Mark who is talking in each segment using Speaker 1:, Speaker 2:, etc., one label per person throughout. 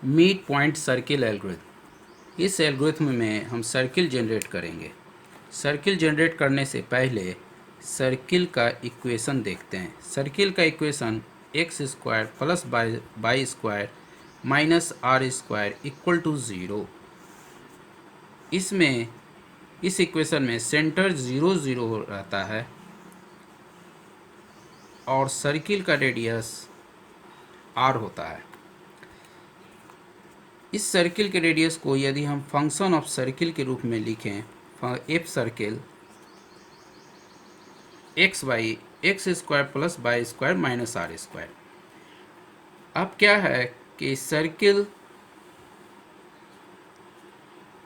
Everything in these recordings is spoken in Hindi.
Speaker 1: Meet point circle algorithm. इस एल्गोरिथम में हम सर्किल जनरेट करेंगे। सर्किल जनरेट करने से पहले सर्किल का इक्वेशन देखते हैं। सर्किल का equation x square plus y square minus r square equal to zero. इसमें इस इक्वेशन में सेंटर 0 0 रहता है और सर्किल का रेडियस आर होता है। इस सर्किल के रेडियस को यदि हम फंक्शन ऑफ सर्किल के रूप में लिखें, f circle x y x square plus y square minus r square. अब क्या है कि सर्किल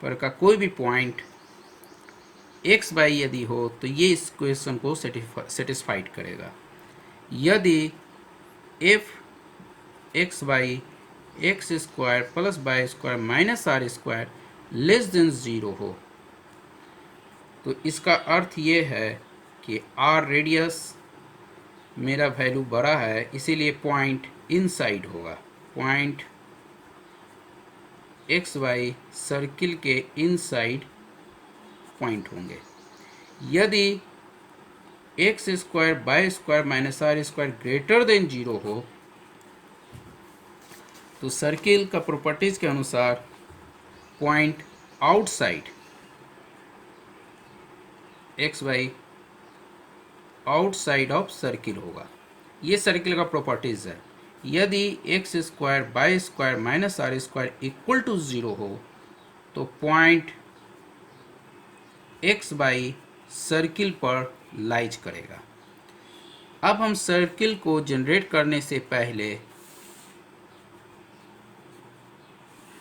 Speaker 1: पर का कोई भी पॉइंट एक्स वाई यदि हो तो ये इस क्वेश्चन को सेटिस्फाइड करेगा। यदि f x y x square plus y square minus r square less than zero हो तो इसका अर्थ ये है कि आर रेडियस मेरा वैल्यू बड़ा है, इसीलिए पॉइंट इनसाइड होगा। पॉइंट एक्स वाई सर्किल के इनसाइड पॉइंट होंगे। यदि x square y square minus r square greater than zero हो तो सर्किल का प्रॉपर्टीज के अनुसार point outside x y outside of circle होगा। ये सर्किल का प्रॉपर्टीज है। यदि x square y square minus r square equal to zero हो तो पॉइंट एक्स बाई सर्किल पर लाइज करेगा। अब हम सर्किल को जनरेट करने से पहले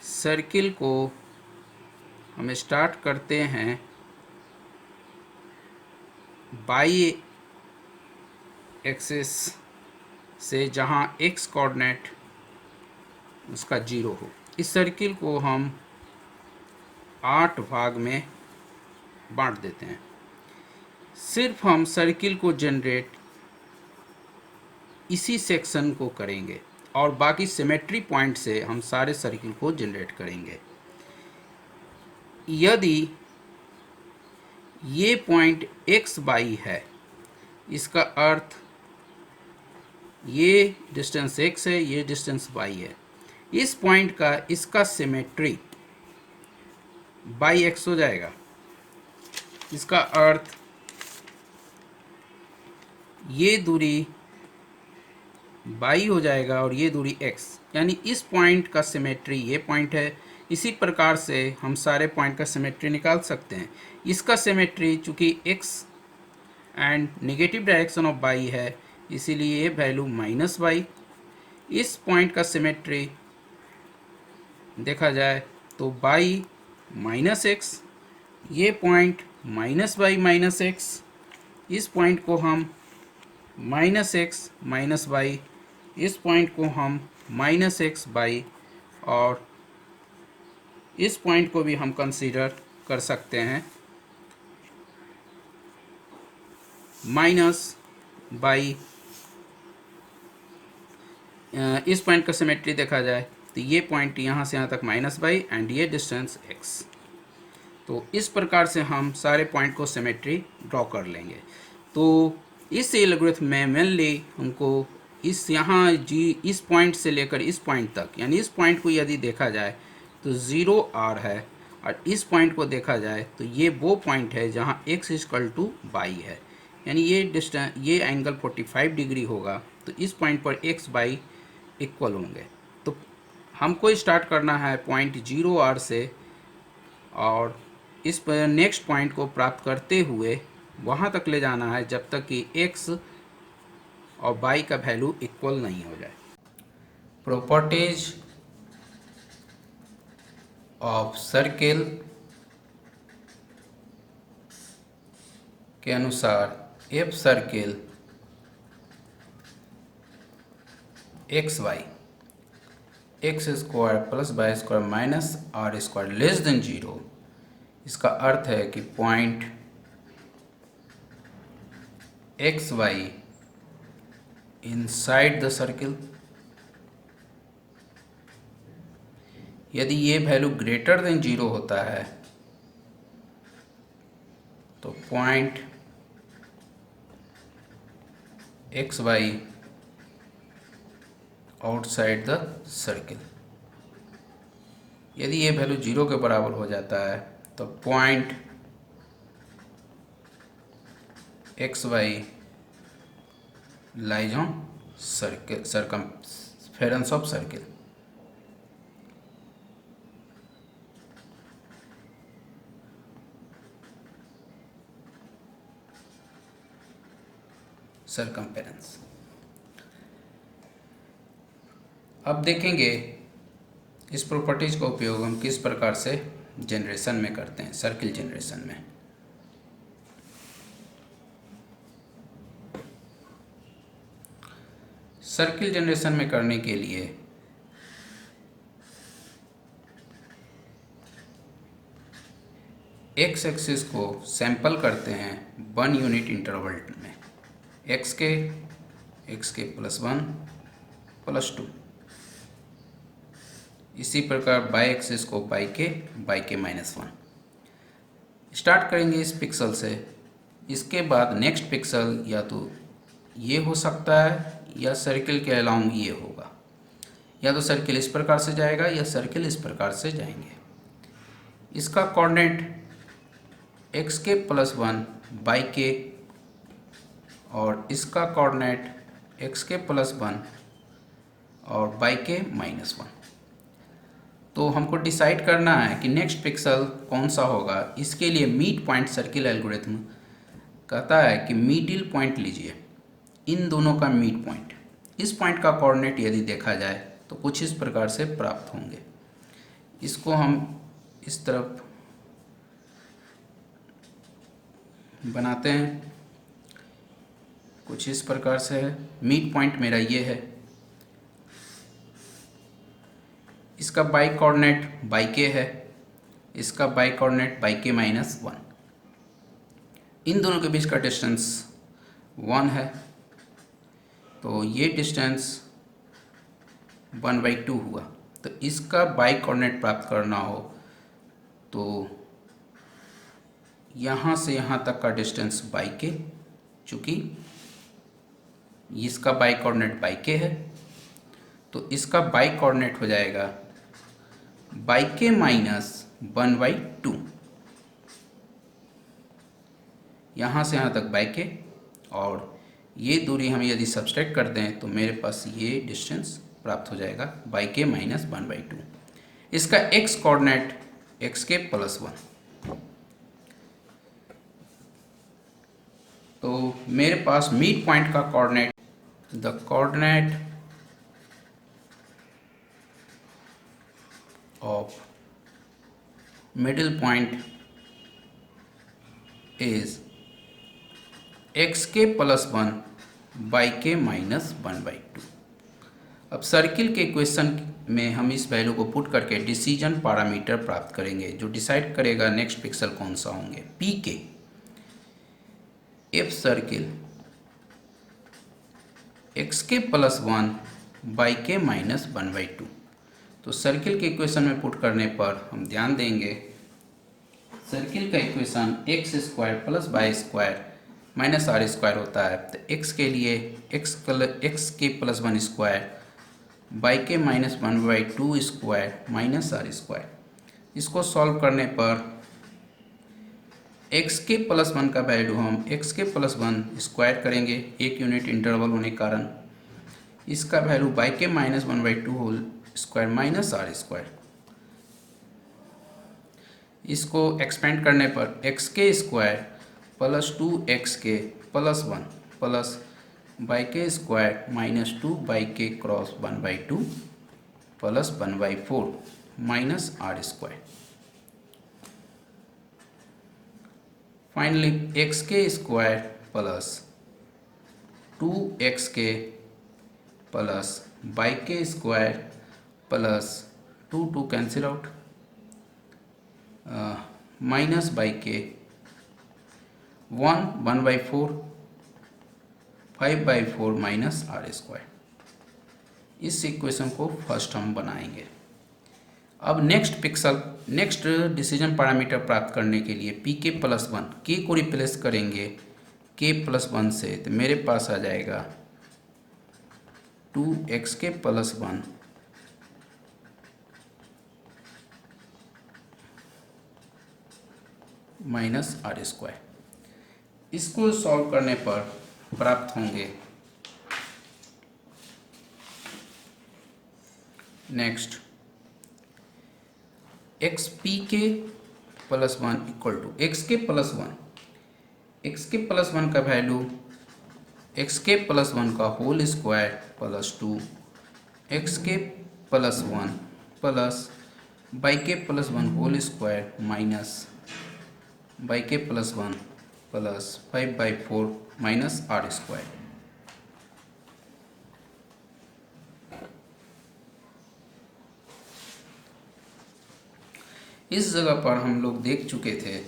Speaker 1: सर्किल को हम स्टार्ट करते हैं बाई एक्सिस से, जहां एक्स कोऑर्डिनेट उसका 0 हो। इस सर्किल को हम 8 भाग में बांट देते हैं। सिर्फ हम सर्किल को जनरेट इसी सेक्शन को करेंगे और बाकी सिमेट्री पॉइंट से हम सारे सर्किल को जनरेट करेंगे। यदि ये पॉइंट एक्स बाई है, इसका अर्थ ये डिस्टेंस x है, ये डिस्टेंस y है। इस पॉइंट का इसका सिमेट्री बाई एक्स हो जाएगा। इसका अर्थ ये दूरी बाई हो जाएगा और ये दूरी x, यानी इस पॉइंट का सिमेट्री ये पॉइंट है। इसी प्रकार से हम सारे पॉइंट का सिमेट्री निकाल सकते हैं। इसका सिमेट्री चूँकि x and negative direction of y है, इसीलिए ये वैल्यू माइनस वाई। इस पॉइंट का सिमेट्री देखा जाए तो बाई माइनस एक्स, ये point minus y minus x. इस पॉइंट को हम माइनस एक्स माइनस वाई, इस पॉइंट को हम माइनस एक्स बाई, और इस पॉइंट को भी हम कंसीडर कर सकते हैं माइनस बाई। इस पॉइंट का सिमेट्री देखा जाए तो ये पॉइंट यहाँ से यहाँ तक माइनस बाई एंड ये डिस्टेंस x। तो इस प्रकार से हम सारे पॉइंट को सिमेट्री ड्रॉ कर लेंगे। तो इस एल्गोरिथम में मेनली हमको इस पॉइंट से लेकर इस पॉइंट तक, यानी इस पॉइंट को यदि देखा जाए तो 0 r है, और इस पॉइंट को देखा जाए तो ये वो पॉइंट है जहाँ x इक्वल टू बाई है, यानी ये एंगल 45 डिग्री होगा। तो इस पॉइंट पर x बाई इक्वल होंगे। तो हमको स्टार्ट करना है पॉइंट 0 r से और इस पर नेक्स्ट पॉइंट को प्राप्त करते हुए वहाँ तक ले जाना है जब तक कि x और y का वैल्यू इक्वल नहीं हो जाए। प्रॉपर्टीज ऑफ सर्किल के अनुसार f circle x y x square plus y square minus r square less than 0, इसका अर्थ है कि point x y inside the circle यदि ये वैल्यू ग्रेटर देन 0 होता है तो point x y outside the circle. यदि ये वैल्यू 0 के बराबर हो जाता है तो point x y lies on circle circumference of circle. Circumference. अब देखेंगे इस प्रॉपर्टीज का उपयोग हम किस प्रकार से जनरेशन में करते हैं, सर्किल जनरेशन में। सर्किल जनरेशन में करने के लिए एक्स एक्सिस को सैंपल करते हैं 1 यूनिट इंटरवल में, एक्स के प्लस 1 प्लस 2। इसी प्रकार बाई एक्सिस को बाई के माइनस 1। स्टार्ट करेंगे इस पिक्सल से। इसके बाद नेक्स्ट पिक्सल या तो ये हो सकता है या सर्किल के अलाउंग ये होगा, या तो सर्किल इस प्रकार से जाएगा या सर्किल इस प्रकार से जाएंगे। इसका coordinate x k plus 1 by के और इसका कोऑर्डिनेट एक्स के प्लस 1 और बाई के माइनस 1। तो हमको डिसाइड करना है कि नेक्स्ट पिक्सल कौन सा होगा। इसके लिए मीट पॉइंट सर्किल एल्गोरिथम कहता है कि मिडिल पॉइंट लीजिए, इन दोनों का मीट पॉइंट। इस पॉइंट का कोऑर्डिनेट यदि देखा जाए तो कुछ इस प्रकार से प्राप्त होंगे। इसको हम इस तरफ बनाते हैं, कुछ इस प्रकार से है। मीट पॉइंट मेरा ये है, इसका बाई कोऑर्डिनेट बाई के है, इसका by coordinate by k minus 1। इन दोनों के बीच का डिस्टेंस 1 है, तो ये डिस्टेंस 1/2 हुआ। तो इसका बाई कोऑर्डिनेट प्राप्त करना हो तो यहाँ से यहाँ तक का डिस्टेंस बाई के, चूँकि इसका बाई कोऑर्डिनेट बाई के है तो इसका बाई कोऑर्डिनेट हो जाएगा बाई के माइनस 1/2। यहाँ से यहाँ तक बाई के, और ये दूरी हम यदि सब्सट्रैक्ट कर दें तो मेरे पास ये डिस्टेंस प्राप्त हो जाएगा बाई के माइनस 1/2। इसका x coordinate x k plus 1। तो मेरे पास मिड पॉइंट का coordinate, the coordinate of middle point is x k plus 1 by k minus 1/2। अब सर्किल के इक्वेशन में हम इस वैल्यू को पुट करके डिसीजन पैरामीटर प्राप्त करेंगे जो डिसाइड करेगा नेक्स्ट पिक्सल कौन सा होंगे। पी के F circle x k plus 1 by k minus 1/2। तो सर्किल के इक्वेशन में पुट करने पर हम ध्यान देंगे सर्किल का equation x square plus y square minus r square होता है। तो एक्स के लिए x k plus 1 square y k minus 1/2 square minus r square. इसको सॉल्व करने पर एक्स के प्लस 1 का वैल्यू हम एक्स के प्लस 1 स्क्वायर करेंगे, 1 यूनिट इंटरवल होने के कारण। इसका value y k minus 1/2 whole square minus r square. इसको एक्सपेंड करने पर x k square plus 2x k plus 1 plus y k square minus 2 y k cross 1/2 plus 1/4 minus r square. Finally x k square plus 2x k plus y k square plus 2 cancel out minus y k 1/4 5/4 minus r square. इस इक्वेशन को फर्स्ट हम बनाएंगे। अब नेक्स्ट डिसीजन पैरामीटर प्राप्त करने के लिए पी के प्लस वन के को रिप्लेस करेंगे के प्लस वन से, तो मेरे पास आ जाएगा 2x k plus one minus r square. इसको सॉल्व करने पर प्राप्त होंगे next x p k plus one equal to x k plus one, x k plus one का value x k plus one का whole square plus 2 x k plus one plus y k plus one whole square minus y k plus one plus 5/4 minus r square. इस जगह पर हम लोग देख चुके थे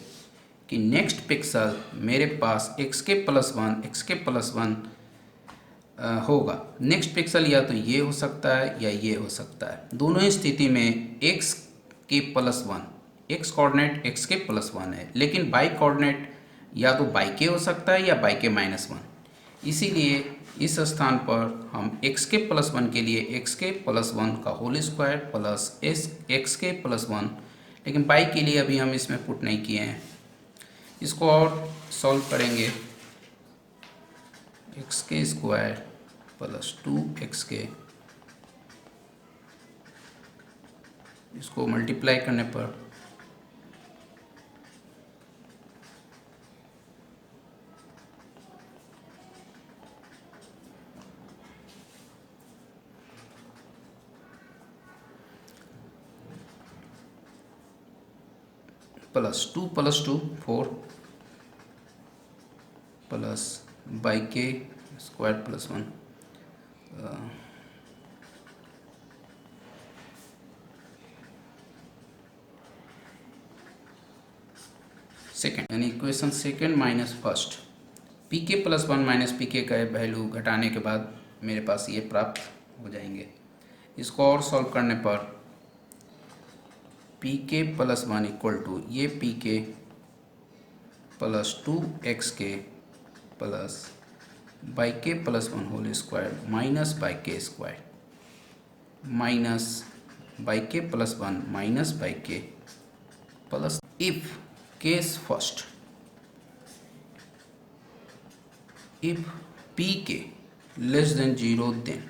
Speaker 1: कि नेक्स्ट पिक्सल मेरे पास एक्स के प्लस वन होगा। नेक्स्ट पिक्सल या तो ये हो सकता है या ये हो सकता है। दोनों ही स्थिति में x k plus one, x coordinate x k plus one है, लेकिन बाई कोऑर्डिनेट या तो बाई के हो सकता है या बाई के माइनस वन। इसीलिए इस स्थान पर हम एक्स के प्लस वन के लिए एक्स के प्लस वन का whole square plus x k plus one, लेकिन बाई के लिए अभी हम इसमें पुट नहीं किए हैं। इसको और सॉल्व करेंगे x k square plus 2x के, इसको मल्टीप्लाई करने पर plus two 4 plus y k square plus one second, यानी equation second minus first. P k plus one minus P के का वैल्यू घटाने के बाद मेरे पास ये प्राप्त हो जाएंगे। इसको और सॉल्व करने पर p k plus one equal to ये p k plus 2x k plus y k plus one whole square minus y k square minus y k plus one minus y k plus if case first, if p k less than zero then,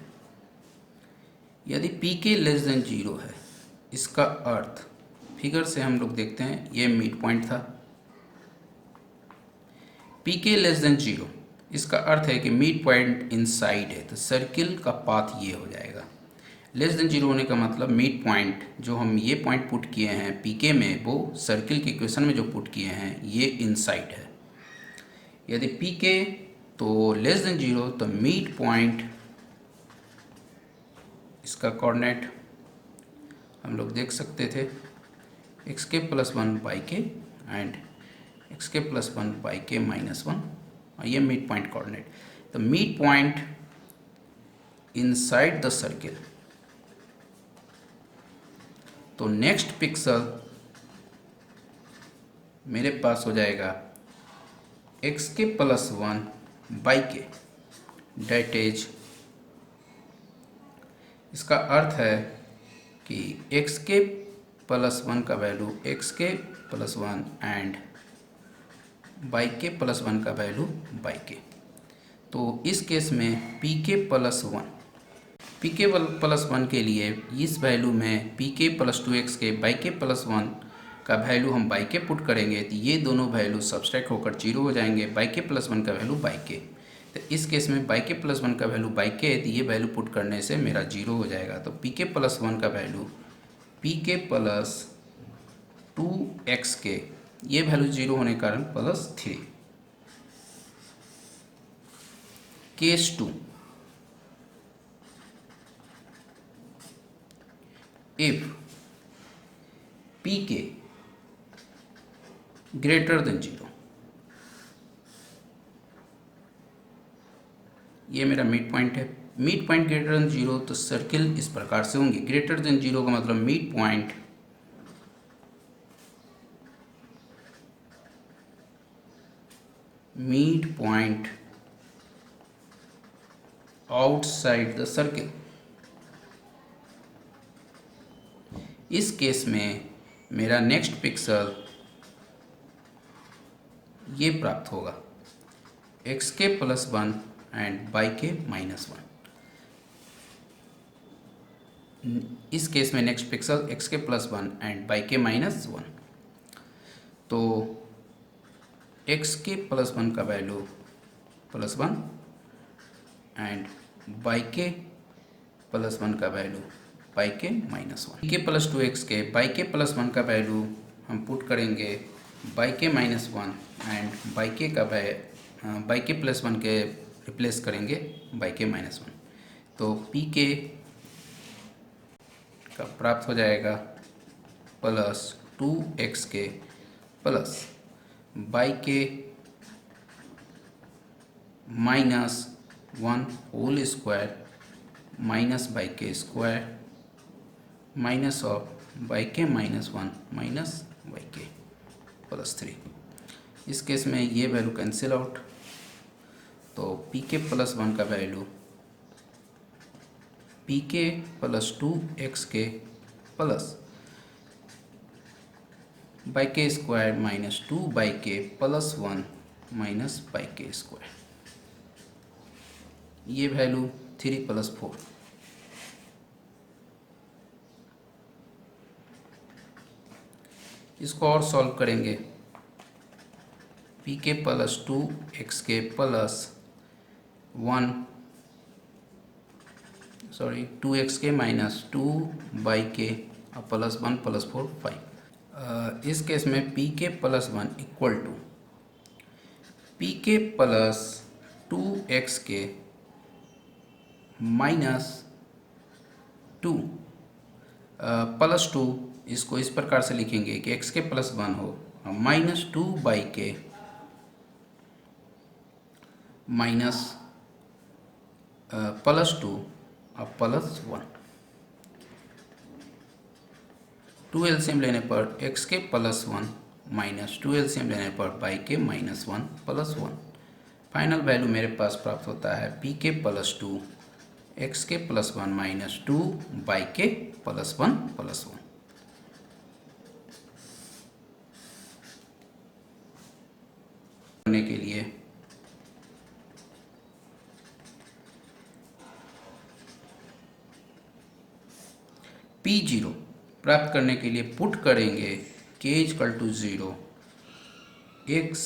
Speaker 1: यदि p k less than zero है, इसका अर्थ फिगर से हम लोग देखते हैं ये मिड पॉइंट था। P k less than zero, इसका अर्थ है कि मिड पॉइंट इनसाइड है, तो सर्किल का पाथ ये हो जाएगा। लेस देन जीरो होने का मतलब मिड पॉइंट जो हम ये पॉइंट पुट किए हैं पी के में, वो सर्किल के इक्वेशन में जो पुट किए हैं ये इनसाइड है। यदि पी के तो लेस देन जीरो, तो मिड पॉइंट इसका कोऑर्डिनेट हम लोग देख सकते थे x k plus one by के and x k plus one by k minus one, और ये मिड पॉइंट कोऑर्डिनेट। तो mid point inside the circle, तो नेक्स्ट पिक्सल मेरे पास हो जाएगा x k plus one by के, डेट इज, इसका अर्थ है कि x के प्लस वन का वैल्यू x के plus one and by k plus one का वैल्यू बाई के। तो इस केस में p के plus one, P k plus one के लिए इस वैल्यू में पी के प्लस 2x के बाई के प्लस वन का वैल्यू हम बाई के पुट करेंगे, तो ये दोनों वैल्यू सब्सट्रैक्ट होकर जीरो हो जाएंगे। बाई के प्लस वन का वैल्यू बाई के, तो इस केस में बाई के प्लस वन का वैल्यू बाई के, तो ये वैल्यू पुट करने से मेरा जीरो हो जाएगा। तो पी के प्लस वन का value P k plus 2x के, ये वैल्यू जीरो होने के कारण प्लस 3। केस 2, इफ पी के ग्रेटर देन जीरो, ये मेरा मिड पॉइंट है। Mid point greater than zero, तो सर्किल इस प्रकार से होंगे। ग्रेटर देन जीरो का मतलब mid point mid point outside the circle. इस केस में मेरा नेक्स्ट पिक्सल ये प्राप्त होगा xk plus 1 and yk minus 1। इस केस में next pixel xk plus 1 and yk minus 1। तो xk प्लस 1 का value plus 1 and yk plus 1 का value yk minus 1। k plus 2xk yk plus 1 का वैल्यू हम पुट करेंगे yk माइनस 1 एंड yk का yk प्लस 1 के रिप्लेस करेंगे yk माइनस 1। तो pk का प्राप्त हो जाएगा plus 2xk plus yk minus 1 whole square minus yk square minus of yk minus 1 minus yk plus 3। इस केस में ये वैल्यू कैंसिल आउट, तो pk प्लस 1 का value pk plus 2xk plus yk square minus 2yk plus 1 minus yk square. ये वैल्यू 3 प्लस 4। इसको और सॉल्व करेंगे pk plus 2xk plus 2xk minus 2yk plus 1 plus 4 5। इस केस में pk plus 1 equal to pk plus 2xk minus 2 plus 2। इसको इस प्रकार से लिखेंगे कि xk प्लस 1 हो माइनस 2yk माइनस प्लस 2 और प्लस 1। 2 एलसीएम लेने पर xk प्लस 1 माइनस 2 एलसीएम लेने पर yk minus 1 plus 1। Final value मेरे पास प्राप्त होता है pk plus 2 xk plus 1 minus 2 yk plus 1 plus 1। करने के लिए P0 प्राप्त करने के लिए पुट करेंगे k equal to 0 x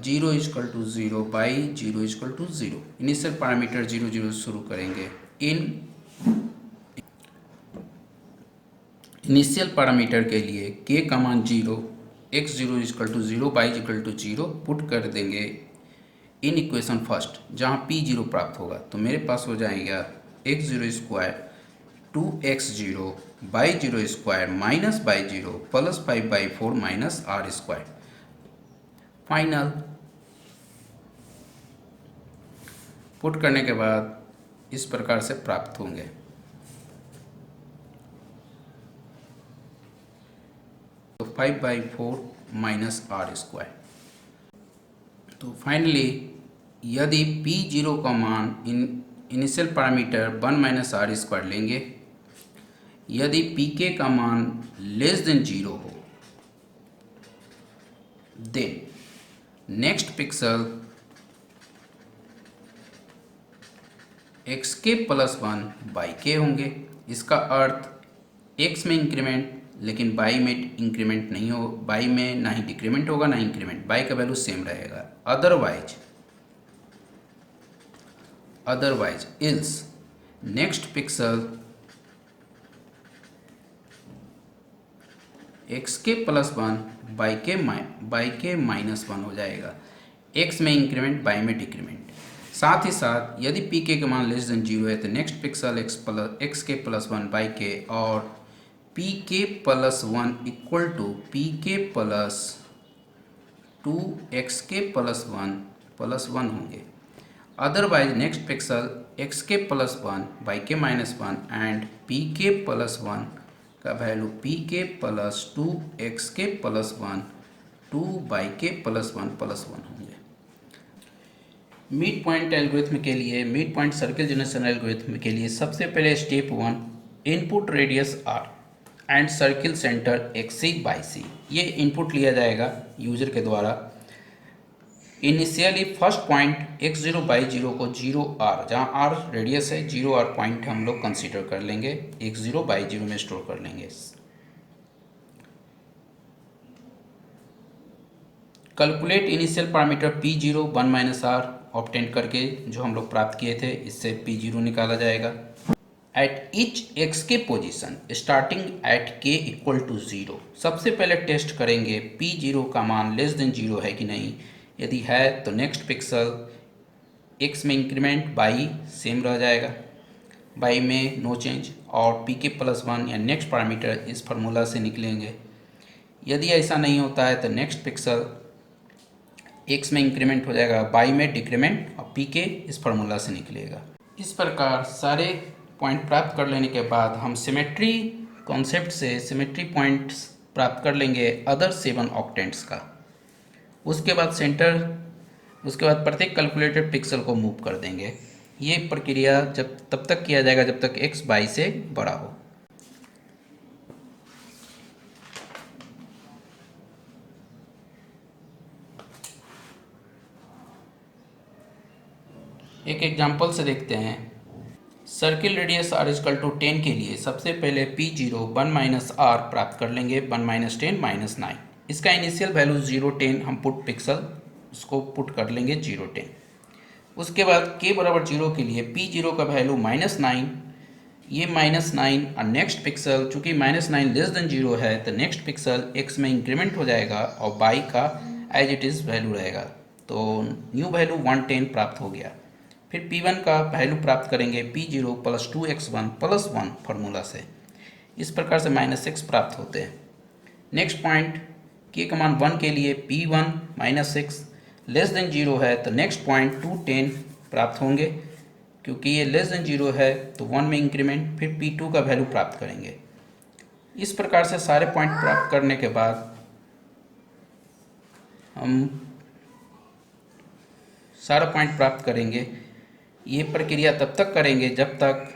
Speaker 1: 0 equal to 0 y 0 equal to 0। Initial parameter 0 0 शुरू करेंगे। इनिशियल पैरामीटर के लिए k का मान 0 x 0 equal to 0 y equal to 0 put कर देंगे इन इक्वेशन फर्स्ट जहाँ P0 प्राप्त होगा। तो मेरे पास हो जाएगा x 0 square 2x0 by 0 square minus by 0 plus 5 y 4 minus r square. Final put करने के बाद इस प्रकार से प्राप्त होंगे। तो 5 बाई 4 माइनस r स्क्वायर। तो फाइनली यदि P0 का मान initial parameter 1 minus r square लेंगे, यदि pk का मान लेस देन 0 हो, then next pixel xk plus 1 yk होंगे। इसका अर्थ x में इंक्रीमेंट लेकिन y में इंक्रीमेंट नहीं हो, y में ना ही डिक्रीमेंट होगा ना इंक्रीमेंट, y का वैल्यू सेम रहेगा। Otherwise else next pixel xk plus 1 yk minus 1 हो जाएगा। x में इंक्रीमेंट y में डिक्रीमेंट। साथ ही साथ यदि pk का मान लेस देन 0 है तो next pixel xk plus 1 yk और pk plus 1 equal to pk plus 2 xk plus 1 plus 1 होंगे। Otherwise next pixel xk plus 1 yk minus 1 and pk plus 1 का value pk plus 2 xk plus 1 2/k+1 होंगे। मिड पॉइंट एल्गोरिथम के लिए, mid point circle generation algorithm के लिए सबसे पहले step 1, input radius r and circle centre xc/c, ये इनपुट लिया जाएगा यूजर के द्वारा। इनिशियली फर्स्ट पॉइंट x0/0 को 0r, जहाँ r रेडियस है, 0r पॉइंट हम लोग कंसीडर कर लेंगे, x0/0 में स्टोर कर लेंगे। Calculate initial parameter p0 1 - r obtain करके जो हम लोग प्राप्त किए थे, इससे p0 निकाला जाएगा। एट ईच x के पोजीशन स्टार्टिंग एट k = 0, सबसे पहले टेस्ट करेंगे p0 का मान लेस देन 0 है कि नहीं। यदि है तो नेक्स्ट पिक्सल x में इंक्रीमेंट, y सेम रह जाएगा, y में नो चेंज, और pk+1 या नेक्स्ट पैरामीटर इस फार्मूला से निकलेंगे। यदि ऐसा नहीं होता है तो नेक्स्ट पिक्सल x में इंक्रीमेंट हो जाएगा, y में डिक्रीमेंट, और pk इस फार्मूला से निकलेगा। इस प्रकार सारे पॉइंट प्राप्त कर लेने के बाद हम सिमेट्री कॉन्सेप्ट से सिमेट्री पॉइंट्स प्राप्त कर लेंगे अदर 7 ऑक्टेंट्स का। उसके बाद उसके बाद प्रत्येक कैलकुलेटेड पिक्सल को मूव कर देंगे। ये प्रक्रिया तब तक किया जाएगा जब तक x y से बड़ा हो। एक एग्जांपल से देखते हैं। सर्किल रेडियस r = 10 के लिए सबसे पहले p0 1 - r प्राप्त कर लेंगे, 1 - 10 - 9। इसका इनिशियल वैल्यू 0 10 हम उसको पुट कर लेंगे 0 10। उसके बाद k = 0 के लिए p0 का वैल्यू -9, ये -9, और नेक्स्ट पिक्सल चूँकि -9 लेस देन 0 है तो नेक्स्ट पिक्सल x में इंक्रीमेंट हो जाएगा और y का एज इट इज़ वैल्यू रहेगा, तो न्यू वैल्यू 110 प्राप्त हो गया। फिर p1 का वैल्यू प्राप्त करेंगे p0 + 2x1 + 1 फार्मूला से। इस प्रकार से -6 प्राप्त होते हैं। नेक्स्ट पॉइंट k का मान 1 के लिए p1 -6 लेस देन 0 है तो नेक्स्ट पॉइंट 210 प्राप्त होंगे, क्योंकि ये लेस देन 0 है तो 1 में इंक्रीमेंट, फिर p2 का वैल्यू प्राप्त करेंगे। इस प्रकार से सारे पॉइंट प्राप्त करने के बाद हम सारा पॉइंट प्राप्त करेंगे। ये प्रक्रिया तब तक करेंगे जब तक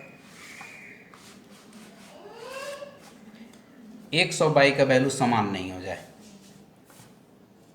Speaker 1: x और y का वैल्यू समान नहीं हो जाए।